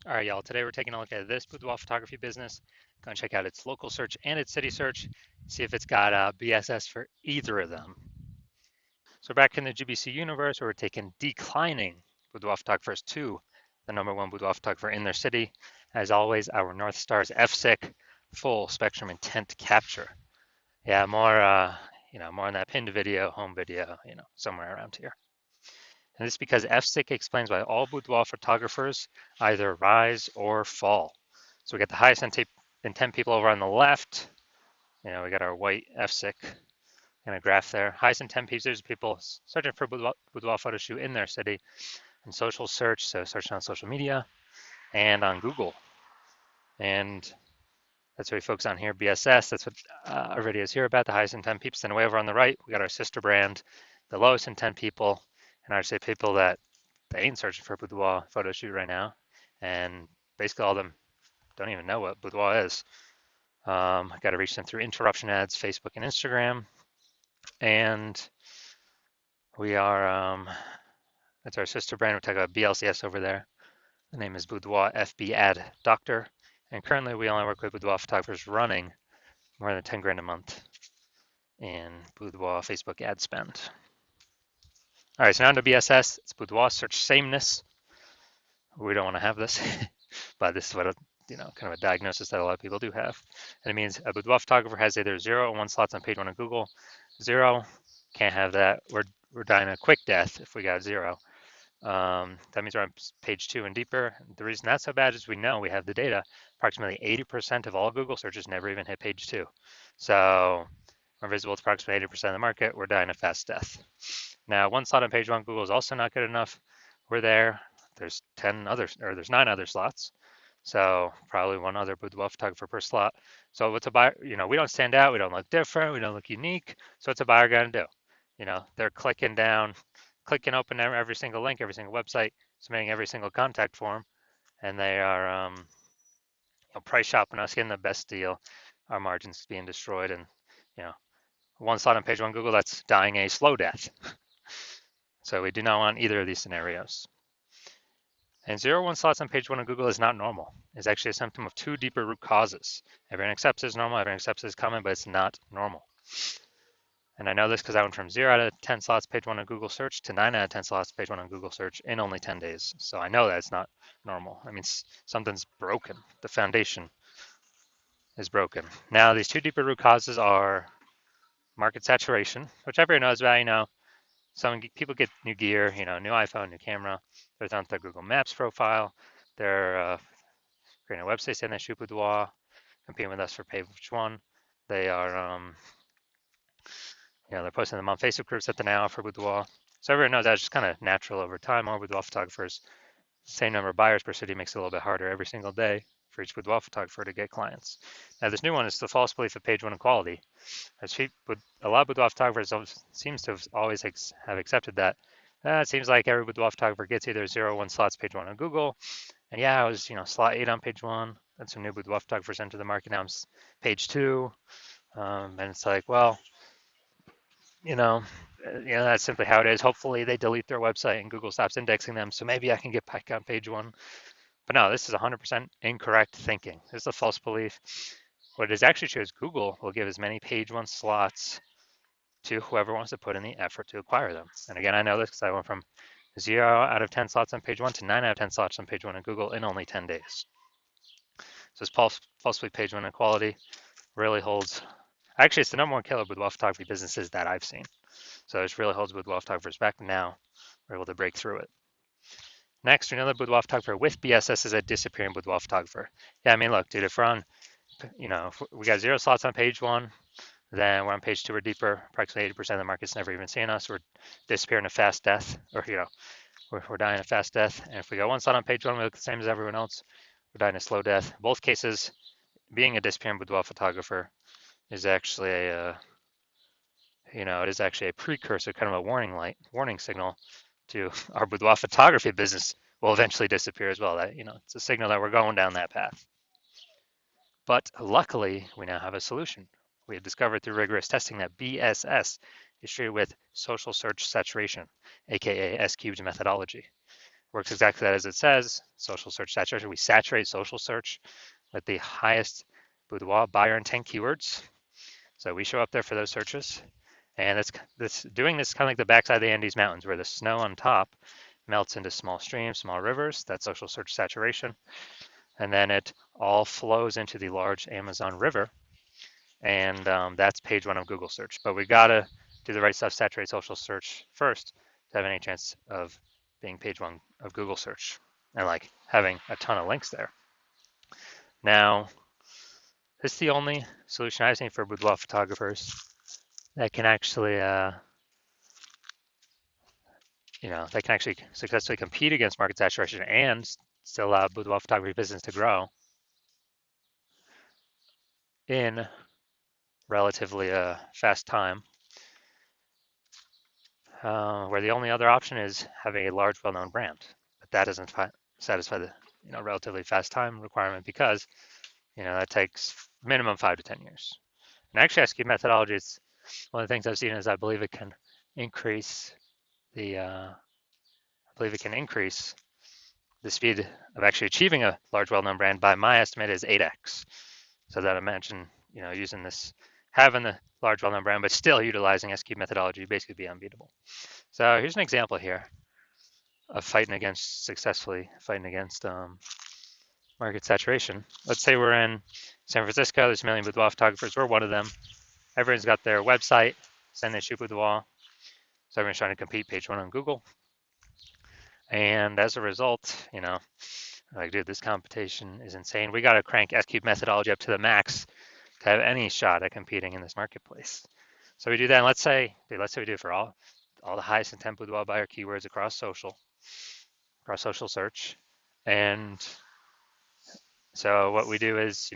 All right, y'all. Today we're taking a look at this boudoir photography business. Going to check out its local search and its city search, see if it's got BSS for either of them. So back in the GBC universe, we're taking declining boudoir photographers to the #1 boudoir photographer in their city. As always, our North Star is FSIC, full spectrum intent capture. Yeah, more on that pinned video, home video, somewhere around here. And this is because FSIC explains why all boudoir photographers either rise or fall. So we got the highest intent people over on the left. We got our white FSIC kind of graph there. Highest intent people searching for boudoir photo shoot in their city and social search, so searching on social media and on Google. And that's what we focus on here, BSS. That's what our videos here about, the highest intent people. Then way over on the right, we got our sister brand, the lowest intent people, and I'd say people that they ain't searching for a boudoir photo shoot right now. And basically all of them don't even know what boudoir is. I got to reach them through interruption ads, Facebook and Instagram. And we are, that's our sister brand. We're talking about BLCS over there. The name is Boudoir FB Ad Doctor. And currently we only work with boudoir photographers running more than 10 grand a month in boudoir Facebook ad spend. All right, so now to BSS. It's boudoir search sameness. We don't want to have this, but this is what kind of a diagnosis that a lot of people do have. And it means a boudoir photographer has either 0 or 1 slots on page 1 of Google. 0, can't have that. We're dying a quick death if we got 0. That means we're on page 2 and deeper. The reason that's so bad is we know we have the data. Approximately 80% of all Google searches never even hit page 2. So we're visible to approximately 80% of the market. We're dying a fast death. Now, 1 slot on page 1 Google is also not good enough. We're there. There's 9 other slots. So probably 1 other boudoir photographer per slot. So what's a buyer? We don't stand out. We don't look different. We don't look unique. So what's a buyer going to do? They're clicking open every single link, every single website, submitting every single contact form, and they are price shopping us, getting the best deal. Our margins being destroyed, and 1 slot on page 1 Google, that's dying a slow death. So we do not want either of these scenarios. And 0 1 slots on page 1 of Google is not normal. It's actually a symptom of 2 deeper root causes. Everyone accepts it's normal, everyone accepts it's common, but it's not normal. And I know this because I went from 0 out of 10 slots page 1 on Google search to 9 out of 10 slots page 1 on Google search in only 10 days. So I know that it's not normal. I mean, something's broken. The foundation is broken. Now, these 2 deeper root causes are market saturation, which everyone knows about. Some people get new gear, new iPhone, new camera. They're on their Google Maps profile. They're creating a website saying they shoot boudoir, competing with us for page 1. They are, they're posting them on Facebook groups at the now for boudoir. So everyone knows that's just kind of natural over time. More boudoir photographers, same number of buyers per city makes it a little bit harder every single day for each boudoir photographer to get clients. Now this new one is the false belief of page 1 quality. A lot of boudoir photographers seems to have always have accepted that. It seems like every boudoir photographer gets either 0 or 1 slots page 1 on Google. And yeah, I was slot 8 on page 1. That's some new boudoir photographers enter the market. Now I'm page 2. And it's like, well, that's simply how it is. Hopefully they delete their website and Google stops indexing them, so maybe I can get back on page 1. But no, this is 100% incorrect thinking. This is a false belief. What it is actually true is Google will give as many page 1 slots to whoever wants to put in the effort to acquire them. And again, I know this because I went from 0 out of 10 slots on page 1 to 9 out of 10 slots on page 1 on Google in only 10 days. So this false belief page 1 inequality really holds. Actually, it's the #1 killer with boudoir photography businesses that I've seen. So this really holds boudoir photographers back. Now we're able to break through it. Next, another boudoir photographer with BSS is a disappearing boudoir photographer. Yeah, I mean, look, dude, if we're on, if we got 0 slots on page 1, then we're on page 2 or deeper. Approximately 80% of the market's never even seen us. We're disappearing a fast death, or we're dying a fast death. And if we got 1 slot on page 1, we look the same as everyone else. We're dying a slow death. In both cases, being a disappearing boudoir photographer is actually it is actually a precursor, kind of a warning signal to our boudoir photography business will eventually disappear as well. That it's a signal that we're going down that path. But luckily, we now have a solution. We have discovered through rigorous testing that BSS is treated with social search saturation, aka S cubed methodology. works exactly as it says, social search saturation. We saturate social search with the highest boudoir buyer intent keywords. So we show up there for those searches. And doing this kind of like the backside of the Andes Mountains, where the snow on top melts into small streams, small rivers. That's social search saturation. And then it all flows into the large Amazon River. And that's page one of Google search. But we got to do the right stuff, saturate social search first to have any chance of being page one of Google search and like having a ton of links there. Now, this is the only solution I've seen for boudoir photographers that can actually, they can actually successfully compete against market saturation and still allow boudoir photography business to grow in relatively fast time, where the only other option is having a large, well-known brand. But that doesn't satisfy the relatively fast time requirement because that takes minimum 5 to 10 years. And actually, SQ methodology, it's one of the things I've seen is I believe it can increase the speed of actually achieving a large, well-known brand by my estimate is 8x. So that I mentioned, using this, having the large, well-known brand, but still utilizing SQ methodology, basically be unbeatable. So here's an example here of successfully fighting against market saturation. Let's say we're in San Francisco. There's a million boudoir photographers. We're one of them. Everyone's got their website, saying they shoot boudoir. So everyone's trying to compete page one on Google. And as a result, like, dude, this competition is insane. We got to crank SQ methodology up to the max to have any shot at competing in this marketplace. So we do that. And let's say we do it for all the highest intent boudoir buyer keywords across social search. And so what we do is,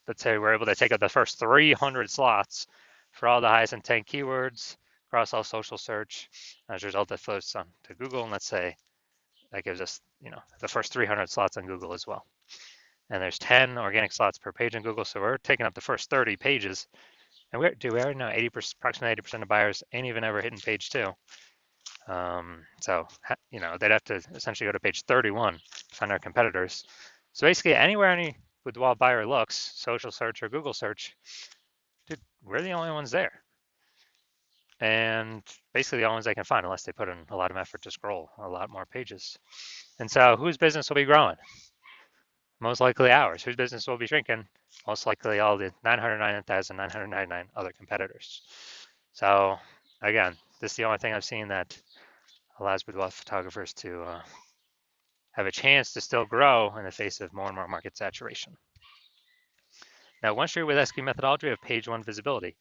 let's say we're able to take up the first 300 slots for all the highest intent keywords across all social search. As a result, that flows on to Google. And let's say that gives us, the first 300 slots on Google as well. And there's 10 organic slots per page on Google. So we're taking up the first 30 pages. And we already know approximately 80% of buyers ain't even ever hitting page 2. So, they'd have to essentially go to page 31 to find our competitors. So basically anywhere any boudoir buyer looks, social search or Google search, dude, we're the only ones there. And basically the only ones they can find unless they put in a lot of effort to scroll a lot more pages. And so whose business will be growing? Most likely ours. Whose business will be shrinking? Most likely all the 999,999 other competitors. So again, this is the only thing I've seen that allows boudoir photographers to have a chance to still grow in the face of more and more market saturation. Now, once you're with SQ methodology, we have page one visibility.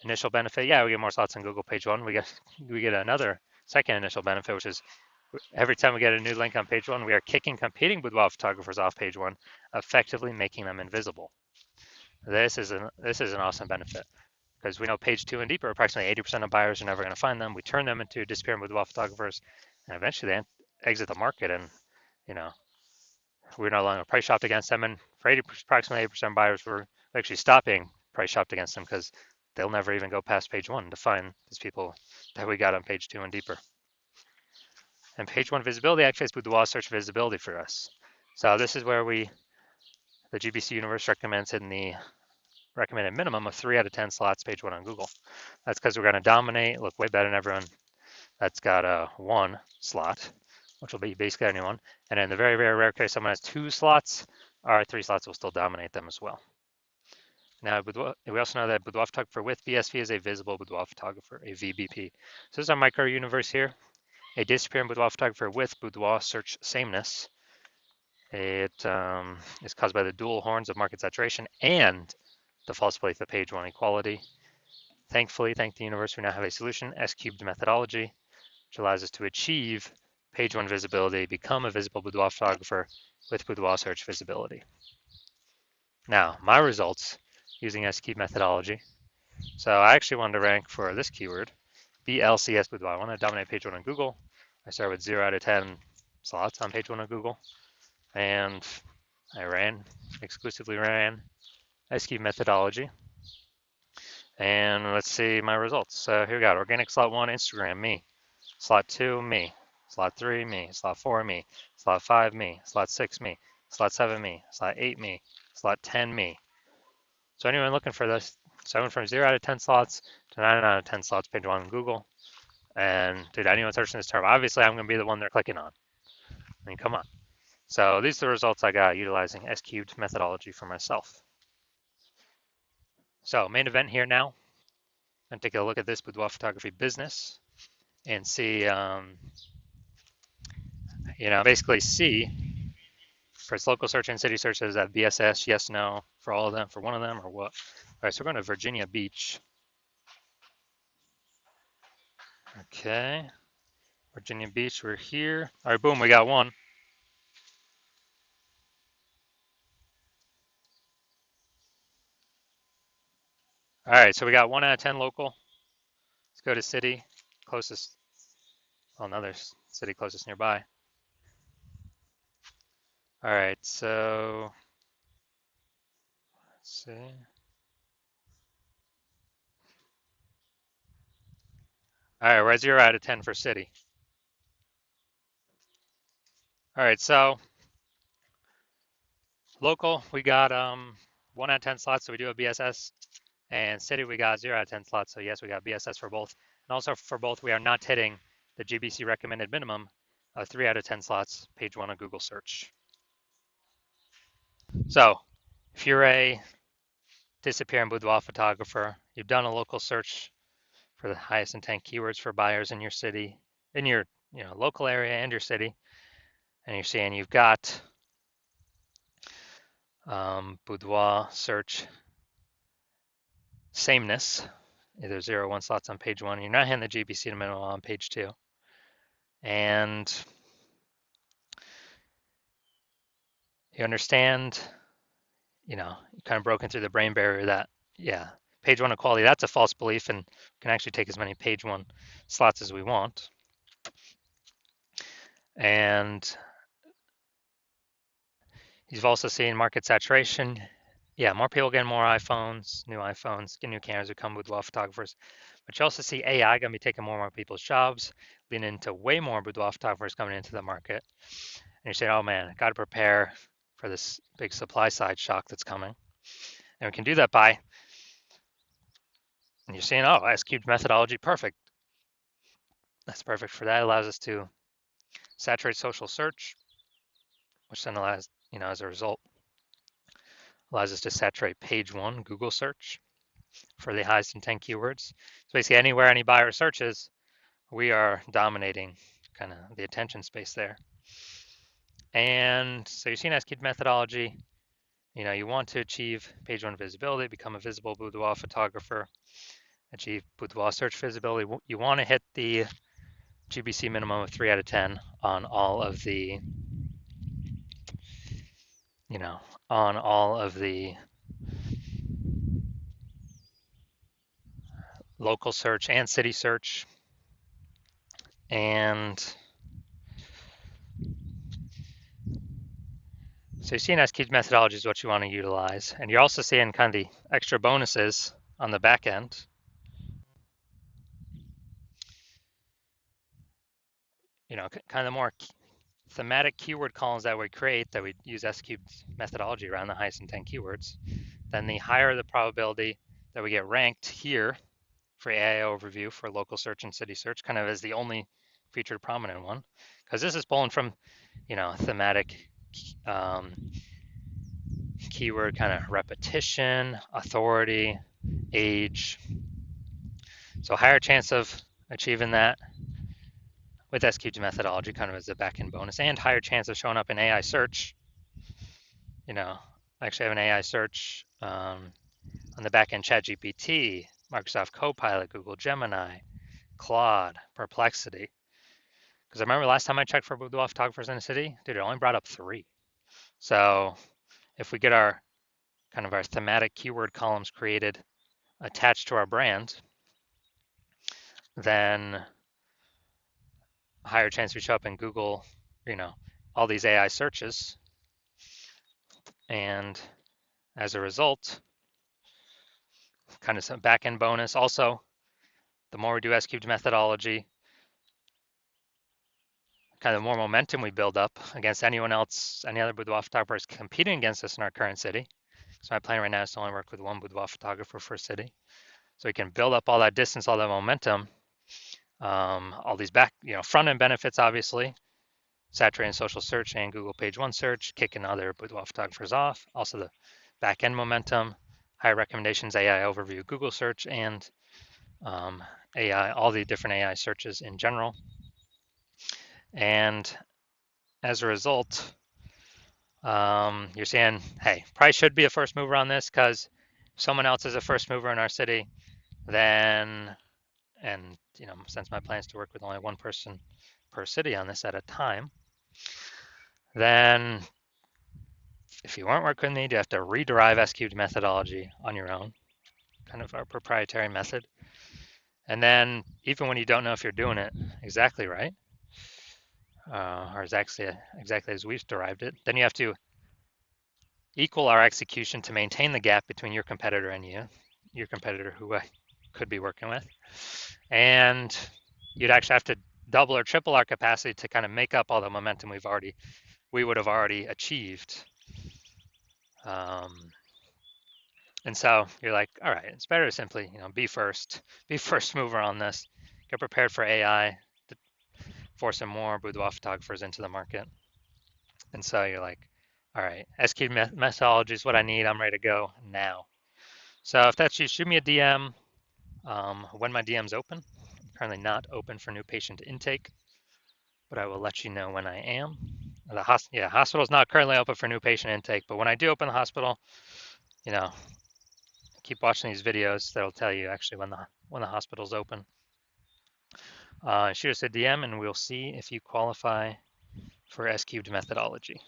Initial benefit, we get more slots on Google page one. We get another second initial benefit, which is every time we get a new link on page one, we are kicking competing boudoir photographers off page one, effectively making them invisible. This is an awesome benefit because we know page two and deeper, approximately 80% of buyers are never going to find them. We turn them into disappearing boudoir photographers, and eventually they exit the market, and we're no longer price shopped against them. And for approximately 80% of buyers, we're actually stopping price shopped against them because they'll never even go past page one to find these people that we got on page two and deeper. And page one visibility actually is boudoir search visibility for us. So this is where the GBC universe recommends in the recommended minimum of 3 out of 10 slots page one on Google. That's because we're going to dominate, look way better than everyone that's got a 1 slot, which will be basically anyone. And in the very, very rare case someone has 2 slots, our 3 slots will still dominate them as well. Now, we also know that boudoir photographer with BSV is a visible boudoir photographer, a VBP. So this is our micro universe here. A disappearing boudoir photographer with boudoir search sameness. It is caused by the dual horns of market saturation and the false belief of page one equality. Thankfully, thank the universe, we now have a solution, S-cubed methodology, which allows us to achieve page one visibility, become a visible boudoir photographer with boudoir search visibility. Now, my results using S-cubed methodology. So I actually wanted to rank for this keyword, BLCS boudoir. I want to dominate page one on Google. I start with 0 out of 10 slots on page one on Google. And I exclusively ran SQ methodology. And let's see my results. So here we got organic slot 1, Instagram, me. Slot 2, me. Slot 3, me. Slot 4, me. Slot 5, me. Slot 6, me. Slot 7, me. Slot 8, me. Slot 10, me. So anyone looking for this, so I went from 0 out of 10 slots to 9 out of 10 slots, page 1 on Google. And did anyone searching this term? Obviously, I'm going to be the one they're clicking on. I mean, come on. So these are the results I got utilizing S cubed methodology for myself. So main event here now. I'm going to take a look at this boudoir photography business and see, basically see for its local search and city search, does that BSS, yes, no, for all of them, for one of them, or what? All right, so we're going to Virginia Beach. Okay, Virginia Beach, we're here. All right, boom, we got one. All right, so we got 1 out of 10 local. Let's go to city, closest, another city closest nearby. All right, so let's see. All right, we're at 0 out of 10 for city. All right, so local, we got 1 out of 10 slots, so we do a BSS. And city, we got 0 out of 10 slots, so yes, we got BSS for both. And also for both, we are not hitting the GBC recommended minimum of 3 out of 10 slots, page 1 of Google search. So if you're a disappearing boudoir photographer, you've done a local search for the highest intent keywords for buyers in your city, in your local area and your city, and you're seeing you've got boudoir search sameness, either 0 or 1 slots on page 1. You're not hitting the GBC minimum on page 2. And you understand, you kind of broken through the brain barrier that, yeah, page 1 equality, that's a false belief, and we can actually take as many page 1 slots as we want. And you've also seen market saturation. Yeah, more people getting more iPhones, get new cameras who come with boudoir photographers. But you also see AI going to be taking more and more people's jobs, leading into way more boudoir photographers coming into the market. And you say, oh man, I got to prepare for this big supply side shock that's coming. And we can do that by, and you're saying, oh, S cubed methodology, perfect. That's perfect for that. It allows us to saturate social search, which then allows, as a result, allows us to saturate page 1 Google search for the highest intent keywords. So basically anywhere any buyer searches, we are dominating kind of the attention space there. And so you're seeing S cubed methodology. You want to achieve page 1 visibility, become a visible boudoir photographer, achieve boudoir search visibility. You want to hit the GBC minimum of 3 out of 10 on all of the, on all of the local search and city search. And so you're seeing S cubed methodology is what you want to utilize. And you're also seeing kind of the extra bonuses on the back end. Kind of more thematic keyword columns that we create that we use S cubed methodology around the highest intent keywords, then the higher the probability that we get ranked here for AI overview for local search and city search, kind of as the only featured prominent one, because this is pulling from, thematic keyword kind of repetition, authority, age. So higher chance of achieving that with S cubed methodology kind of as a back-end bonus, and higher chance of showing up in AI search. I actually have an AI search on the back-end ChatGPT, Microsoft Copilot, Google Gemini, Claude, Perplexity. Because I remember last time I checked for boudoir photographers in a city, dude, it only brought up 3. So if we get our kind of our thematic keyword columns created attached to our brand, then higher chance we show up in Google, all these AI searches. And as a result, kind of some back-end bonus. Also, the more we do S cubed methodology, kind of more momentum we build up against anyone else, any other boudoir photographers competing against us in our current city. So my plan right now is to only work with one boudoir photographer for a city. So we can build up all that distance, all that momentum, all these front end benefits, obviously, saturating social search and Google page one search, kicking other boudoir photographers off. Also the back end momentum, high recommendations, AI overview, Google search, and AI, all the different AI searches in general. And as a result, you're saying, hey, probably should be a first mover on this because someone else is a first mover in our city, then, and since my plan is to work with only one person per city on this at a time, then if you weren't working with me, you have to rederive S-cubed methodology on your own, kind of our proprietary method. And then even when you don't know if you're doing it exactly right, or exactly as we've derived it, then you have to equal our execution to maintain the gap between your competitor and your competitor who I could be working with. And you'd actually have to double or triple our capacity to kind of make up all the momentum we would have already achieved. And so you're like, all right, it's better to simply, be first mover on this, get prepared for AI to force some more boudoir photographers into the market. And so you're like, all right, S-cubed methodology is what I need. I'm ready to go now. So if that's you, shoot me a DM when my DM's open. I'm currently not open for new patient intake, but I will let you know when I am. The hospital is not currently open for new patient intake, but when I do open the hospital, keep watching these videos. That'll tell you actually when the hospital's open. Shoot us a DM and we'll see if you qualify for S-cubed methodology.